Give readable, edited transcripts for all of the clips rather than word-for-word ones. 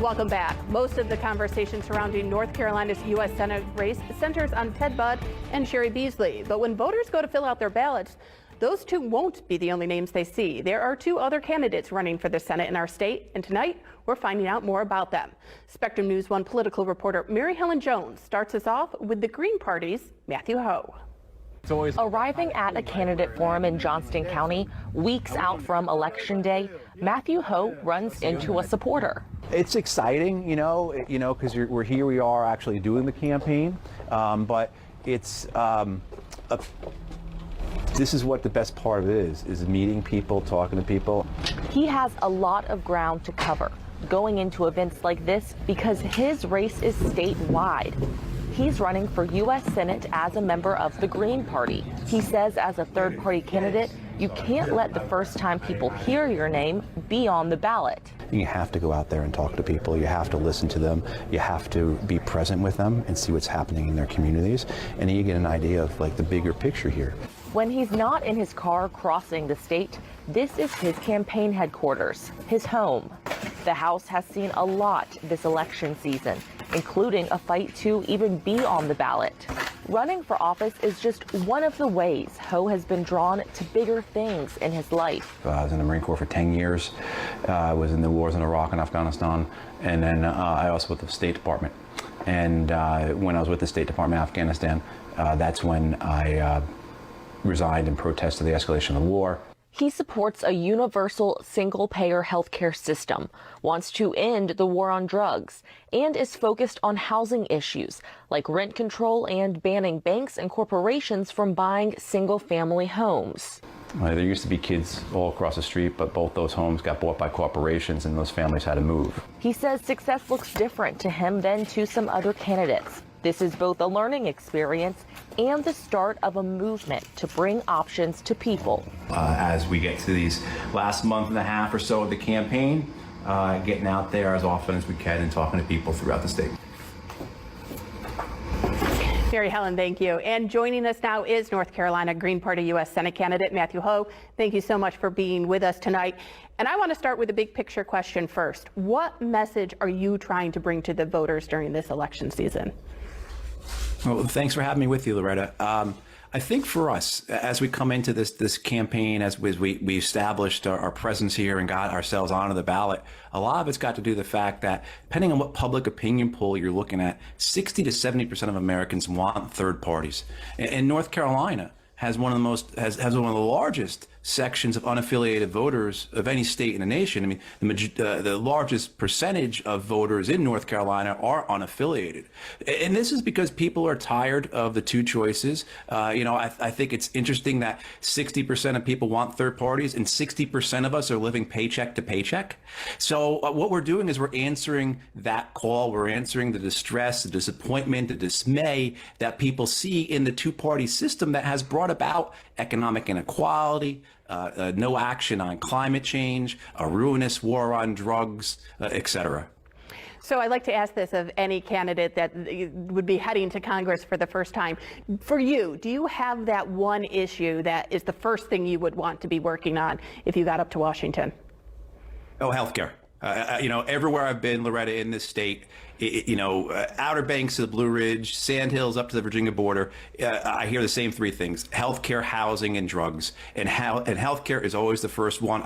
Welcome back. Most of the conversation surrounding North Carolina's U.S. Senate race centers on Ted Budd and Sherry Beasley. But when voters go to fill out their ballots, those two won't be the only names they see. There are two other candidates running for the Senate in our state, and tonight we're finding out more about them. Spectrum News 1 political reporter Mary Helen Jones starts us off with the Green Party's Matthew Hoh. Arriving at a candidate forum in Johnston County, weeks out from Election Day, Matthew Hoh runs into a supporter. It's exciting, because we are actually doing the campaign, but it's this is what the best part of it is meeting people, talking to people. He has a lot of ground to cover going into events like this because his race is statewide. He's running for U.S. Senate as a member of the Green Party. He says as a third-party candidate, you can't let the first time people hear your name be on the ballot. You have to go out there and talk to people. You have to listen to them. You have to be present with them and see what's happening in their communities. And then you get an idea of the bigger picture here. When he's not in his car crossing the state, this is his campaign headquarters, his home. The House has seen a lot this election season, including a fight to even be on the ballot. Running for office is just one of the ways Hoh has been drawn to bigger things in his life. I was in the Marine Corps for 10 years. I was in the wars in Iraq and Afghanistan, and then I also with the State Department. And when I was with the State Department in Afghanistan, that's when I resigned in protest to the escalation of the war. He supports a universal single-payer healthcare system, wants to end the war on drugs, and is focused on housing issues like rent control and banning banks and corporations from buying single-family homes. There used to be kids all across the street, but both those homes got bought by corporations and those families had to move. He says success looks different to him than to some other candidates. This is both a learning experience and the start of a movement to bring options to people. As we get to these last month and a half or so of the campaign, getting out there as often as we can and talking to people throughout the state. Mary Helen, thank you. And joining us now is North Carolina Green Party U.S. Senate candidate Matthew Hoh. Thank you so much for being with us tonight. And I want to start with a big picture question first. What message are you trying to bring to the voters during this election season? Well, thanks for having me with you, Loretta. I think for us, as we come into this campaign, as we established our presence here and got ourselves onto the ballot, a lot of it's got to do with the fact that, depending on what public opinion poll you're looking at, 60 to 70% of Americans want third parties. And North Carolina has one of the most has one of the largest sections of unaffiliated voters of any state in the nation. I mean, the largest percentage of voters in North Carolina are unaffiliated. And this is because people are tired of the two choices. I think it's interesting that 60% of people want third parties and 60% of us are living paycheck to paycheck. So what we're doing is we're answering that call. We're answering the distress, the disappointment, the dismay that people see in the two-party system that has brought about economic inequality, no action on climate change, a ruinous war on drugs, etc. So I'd like to ask this of any candidate that would be heading to Congress for the first time. For you, do you have that one issue that is the first thing you would want to be working on if you got up to Washington? Oh, healthcare. Everywhere I've been, Loretta, in this state, Outer Banks to the Blue Ridge, Sand Hills up to the Virginia border, I hear the same three things: healthcare, housing, and drugs. And healthcare is always the first one.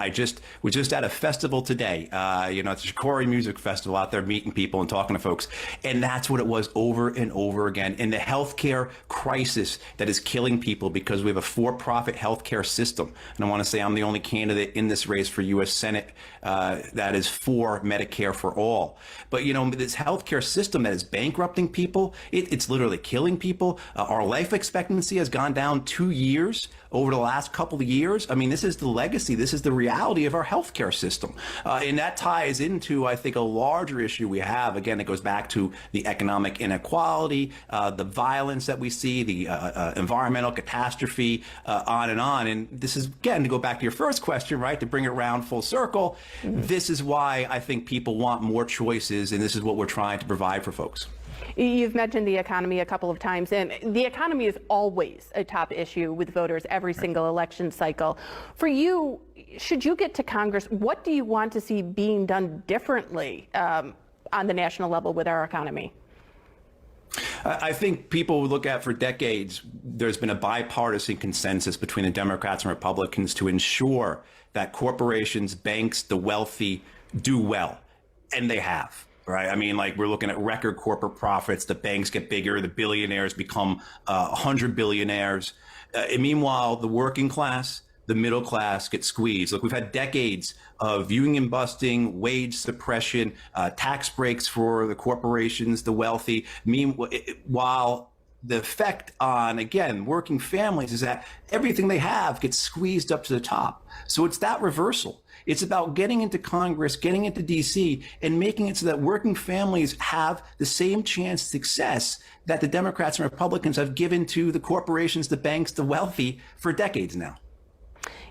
We just had a festival today. It's a Shikori Music Festival out there, meeting people and talking to folks. And that's what it was over and over again. And the healthcare crisis that is killing people because we have a for-profit healthcare system. And I want to say I'm the only candidate in this race for U.S. Senate that is for Medicare for all. But, this healthcare system that is bankrupting people, it's literally killing people. Our life expectancy has gone down 2 years over the last couple of years. I mean, this is the legacy. This is the reality of our healthcare system. And that ties into, I think, a larger issue we have. Again, it goes back to the economic inequality, the violence that we see, the environmental catastrophe, on and on. And this is, again, to go back to your first question, right, to bring it around full circle, this is why I think people want more choices, and this is what we're trying to provide for folks. You've mentioned the economy a couple of times, and the economy is always a top issue with voters every single election cycle. For you, should you get to Congress, what do you want to see being done differently on the national level with our economy? I think people look at for decades, there's been a bipartisan consensus between the Democrats and Republicans to ensure that corporations, banks, the wealthy do well. And they have. Right. I mean, like, we're looking at record corporate profits. The banks get bigger. The billionaires become 100 billionaires. And meanwhile, the working class, the middle class get squeezed. Look, we've had decades of union busting, wage suppression, tax breaks for the corporations, the wealthy. Meanwhile, the effect on, again, working families is that everything they have gets squeezed up to the top. So it's that reversal. It's about getting into Congress, getting into D.C., and making it so that working families have the same chance of success that the Democrats and Republicans have given to the corporations, the banks, the wealthy for decades now.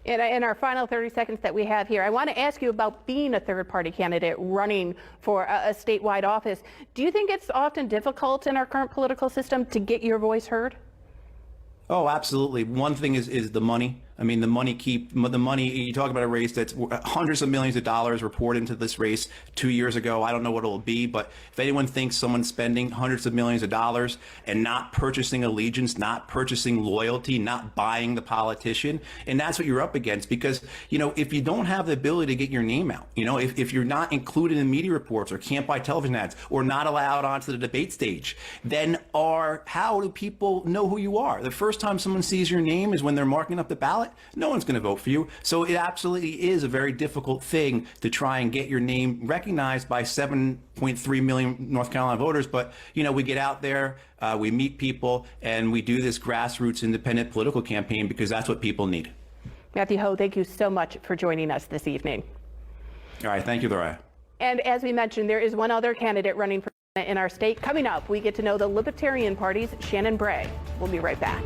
In our final 30 seconds that we have here, I want to ask you about being a third-party candidate running for a statewide office. Do you think it's often difficult in our current political system to get your voice heard? Oh, absolutely. One thing is the money. I mean, the money, you talk about a race that's hundreds of millions of dollars were poured into this race 2 years ago. I don't know what it'll be, but if anyone thinks someone's spending hundreds of millions of dollars and not purchasing allegiance, not purchasing loyalty, not buying the politician, and that's what you're up against. Because, you know, if you don't have the ability to get your name out, you know, if you're not included in media reports or can't buy television ads or not allowed onto the debate stage, then how do people know who you are? The first time someone sees your name is when they're marking up the ballot. No one's going to vote for you. So it absolutely is a very difficult thing to try and get your name recognized by 7.3 million North Carolina voters. But, you know, we get out there, we meet people, and we do this grassroots independent political campaign because that's what people need. Matthew Hoh, thank you so much for joining us this evening. All right. Thank you, Loretta. And as we mentioned, there is one other candidate running for in our state. Coming up, we get to know the Libertarian Party's Shannon Bray. We'll be right back.